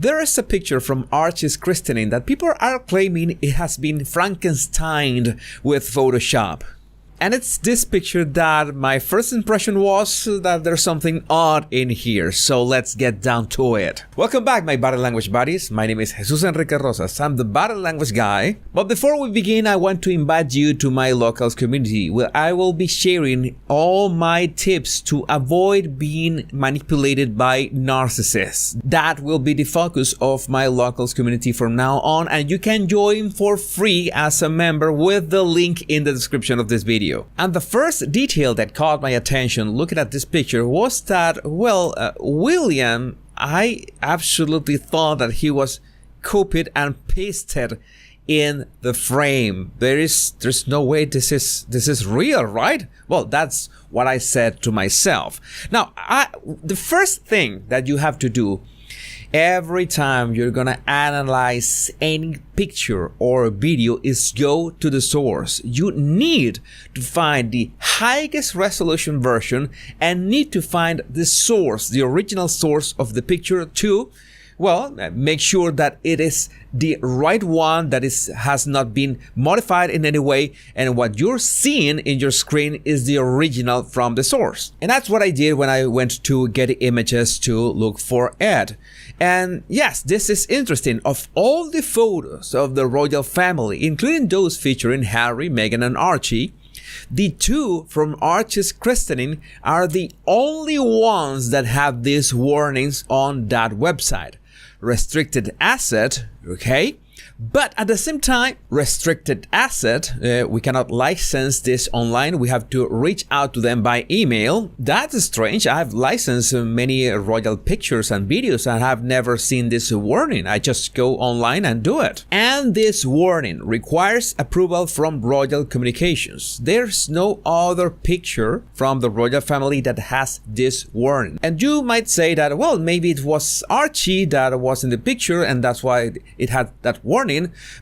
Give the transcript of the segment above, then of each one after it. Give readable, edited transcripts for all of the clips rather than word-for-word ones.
There is a picture from Archie's christening that people are claiming it has been Frankensteined with Photoshop. And it's this picture that my first impression was that there's something odd in here, so let's get down to it. Welcome back, my body language buddies. My name is Jesus Enrique Rosas. I'm the body language guy. But before we begin, I want to invite you to my locals community, where I will be sharing all my tips to avoid being manipulated by narcissists. That will be the focus of my locals community from now on, and you can join for free as a member with the link in the description of this video. And the first detail that caught my attention looking at this picture was that, William, I absolutely thought that he was copied and pasted in the frame. There's no way this is real, right? Well, that's what I said to myself. Now, the first thing that you have to do every time you're gonna analyze any picture or video is go to the source. You need to find the highest resolution version and need to find the source, the original source of the picture to, make sure that it is the right one, that has not been modified in any way, and what you're seeing in your screen is the original from the source. And that's what I did when I went to Getty Images to look for it. And yes, this is interesting. Of all the photos of the royal family, including those featuring Harry, Meghan, and Archie, the two from Archie's christening are the only ones that have these warnings on that website. Restricted asset, okay? But at the same time, restricted asset, we cannot license this online. We have to reach out to them by email. That's strange. I've licensed many royal pictures and videos and have never seen this warning. I just go online and do it. And this warning requires approval from Royal Communications. There's no other picture from the royal family that has this warning. And you might say that, well, maybe it was Archie that was in the picture and that's why it had that warning.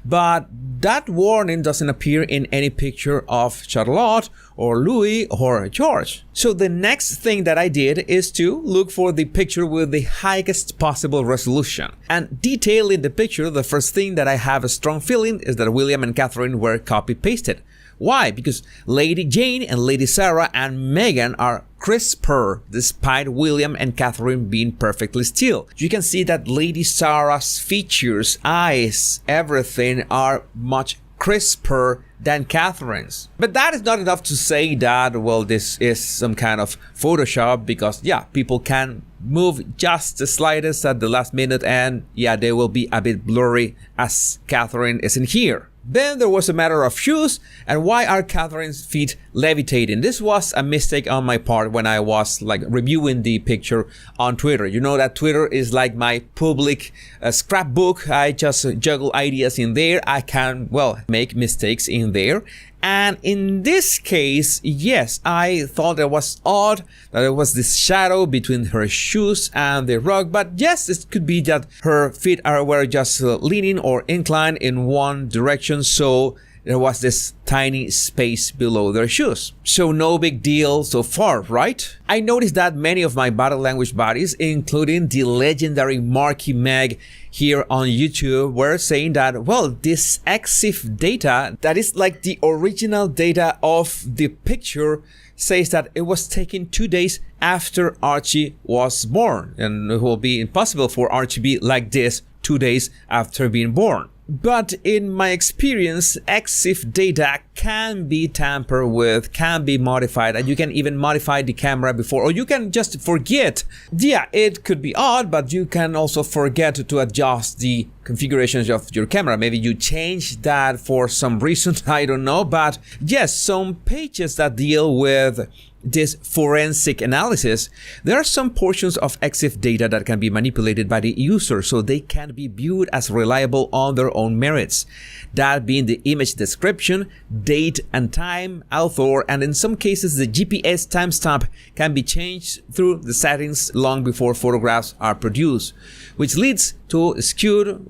But that warning doesn't appear in any picture of Charlotte or Louis or George. So the next thing that I did is to look for the picture with the highest possible resolution. And detailing the picture, the first thing that I have a strong feeling is that William and Catherine were copy-pasted. Why? Because Lady Jane and Lady Sarah and Meghan are crisper, despite William and Catherine being perfectly still. You can see that Lady Sarah's features, eyes, everything are much crisper than Catherine's. But that is not enough to say that, this is some kind of Photoshop, because people can move just the slightest at the last minute and they will be a bit blurry as Catherine isn't here. Then there was a matter of shoes, and why are Catherine's feet levitating? This was a mistake on my part when I was reviewing the picture on Twitter. You know that Twitter is like my public scrapbook. I just juggle ideas in there. I can, make mistakes in there. And in this case, yes, I thought it was odd that there was this shadow between her shoes and the rug. But yes, it could be that her feet were just leaning or inclined in one direction. So there was this tiny space below their shoes. So no big deal so far, right? I noticed that many of my body language buddies, including the legendary Marky Meg here on YouTube, were saying that, this EXIF data, that is like the original data of the picture, says that it was taken 2 days after Archie was born. And it will be impossible for Archie to be like this 2 days after being born. But in my experience, EXIF data can be tampered with, can be modified, and you can even modify the camera before, or you can just forget. It could be odd, but you can also forget to adjust the configurations of your camera. Maybe you change that for some reason, I don't know. But yes, some pages that deal with this forensic analysis, there are some portions of EXIF data that can be manipulated by the user so they can be viewed as reliable on their own merits. That being the image description, date and time, author, and in some cases the GPS timestamp can be changed through the settings long before photographs are produced, which leads to skewed,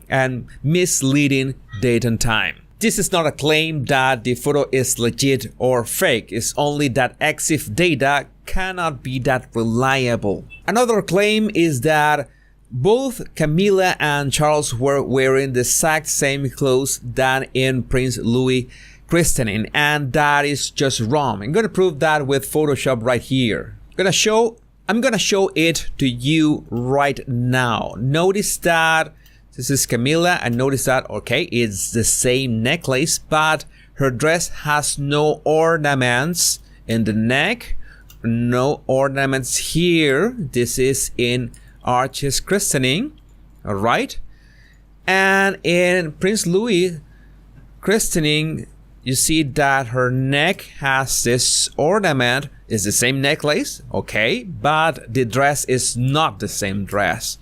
and misleading date and time. This is not a claim that the photo is legit or fake. It's only that EXIF data cannot be that reliable. Another claim is that Both Camilla and Charles were wearing the exact same clothes than in Prince Louis' christening, and that is just wrong. I'm going to prove that with Photoshop right here. I'm gonna show it to you right now. Notice that this is Camilla, and notice that, okay, it's the same necklace, but her dress has no ornaments in the neck, no ornaments here. This is in Archie's christening, all right? And in Prince Louis' christening, you see that her neck has this ornament. It's the same necklace, okay, but the dress is not the same dress.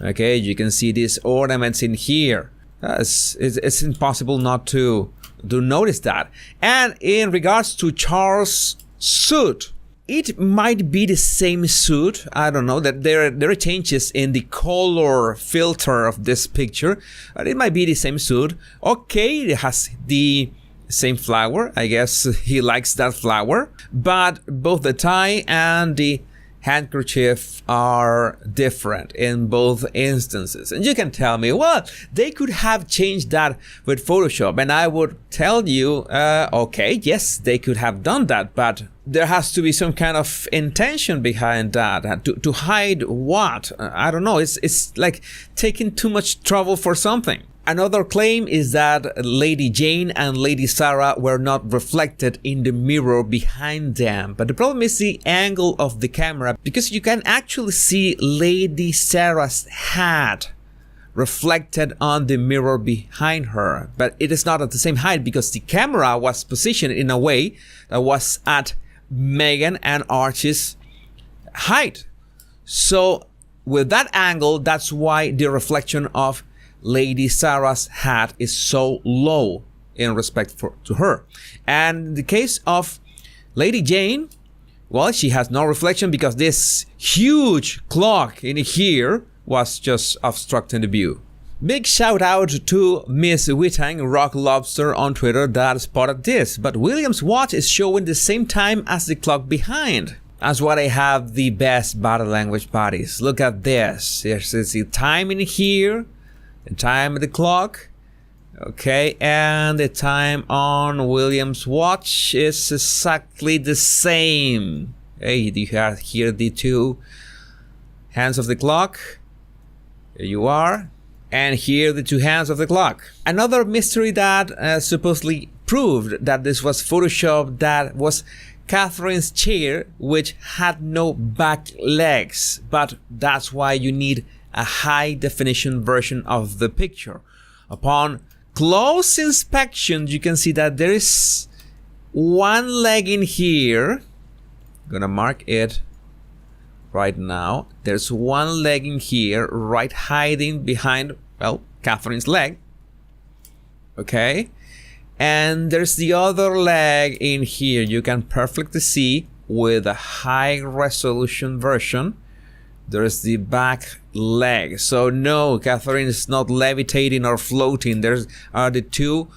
Okay, you can see these ornaments in here. It's impossible not to notice that. And in regards to Charles' suit, it might be the same suit. I don't know, that there are changes in the color filter of this picture, but it might be the same suit. Okay, it has the same flower. I guess he likes that flower, but both the tie and the handkerchief are different in both instances. And you can tell me, well, they could have changed that with Photoshop, and I would tell you, okay, yes, they could have done that, but there has to be some kind of intention behind that. To hide what? I don't know. It's like taking too much trouble for something. Another claim is that Lady Jane and Lady Sarah were not reflected in the mirror behind them. But the problem is the angle of the camera, because you can actually see Lady Sarah's hat reflected on the mirror behind her. But it is not at the same height because the camera was positioned in a way that was at Meghan and Archie's height. So with that angle, that's why the reflection of Lady Sarah's hat is so low in respect to her. And in the case of Lady Jane, well, she has no reflection because this huge clock in here was just obstructing the view. Big shout out to Miss Witang Rock Lobster on Twitter that spotted this, but William's watch is showing the same time as the clock behind. That's why I have the best body language buddies. Look at this. There's the time in here, the time of the clock, okay, and the time on William's watch is exactly the same. Okay, you have here the two hands of the clock. Here you are. And here the two hands of the clock. Another mystery that supposedly proved that this was Photoshop, that was Catherine's chair, which had no back legs. But that's why you need a high definition version of the picture. Upon close inspection, you can see that there is one leg in here. I'm gonna mark it right now. There's one leg in here, right, hiding behind, well, Catherine's leg. Okay. And there's the other leg in here. You can perfectly see with a high resolution version. There's the back leg. So no, Catherine is not levitating or floating. There are the two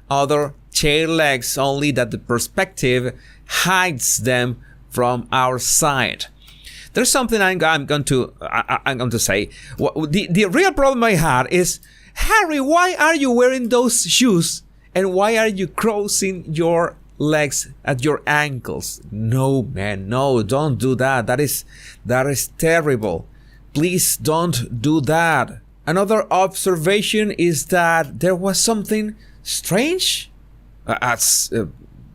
other chair legs, only that the perspective hides them from our side. There's something I'm going to say. The real problem I had is, Harry, why are you wearing those shoes? And why are you crossing your legs at your ankles? No, man, no, don't do that. That is terrible. Please don't do that. Another observation is that there was something strange,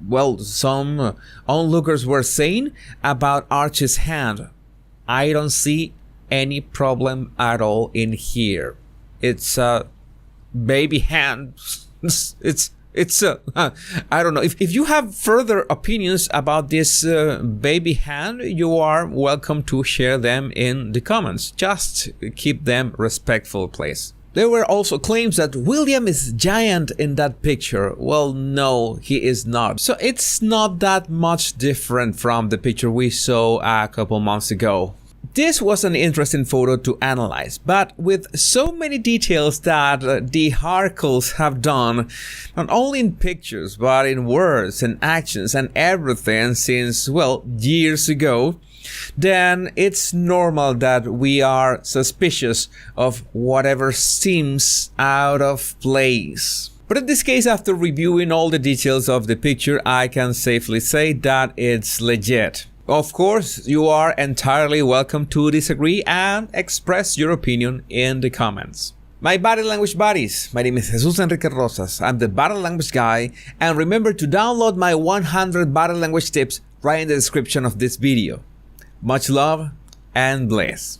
well, some onlookers were saying about Archie's hand. I don't see any problem at all in here. It's a baby hand. It's I don't know. If you have further opinions about this baby hand, you are welcome to share them in the comments. Just keep them respectful, please. There were also claims that William is giant in that picture. Well, no, he is not. So it's not that much different from the picture we saw a couple months ago. This was an interesting photo to analyze, but with so many details that the Harkles have done, not only in pictures, but in words and actions and everything since, well, years ago, then it's normal that we are suspicious of whatever seems out of place. But in this case, after reviewing all the details of the picture, I can safely say that it's legit. Of course, you are entirely welcome to disagree and express your opinion in the comments. My body language buddies, my name is Jesus Enrique Rosas. I'm the body language guy, and remember to download my 100 body language tips right in the description of this video. Much love and bless.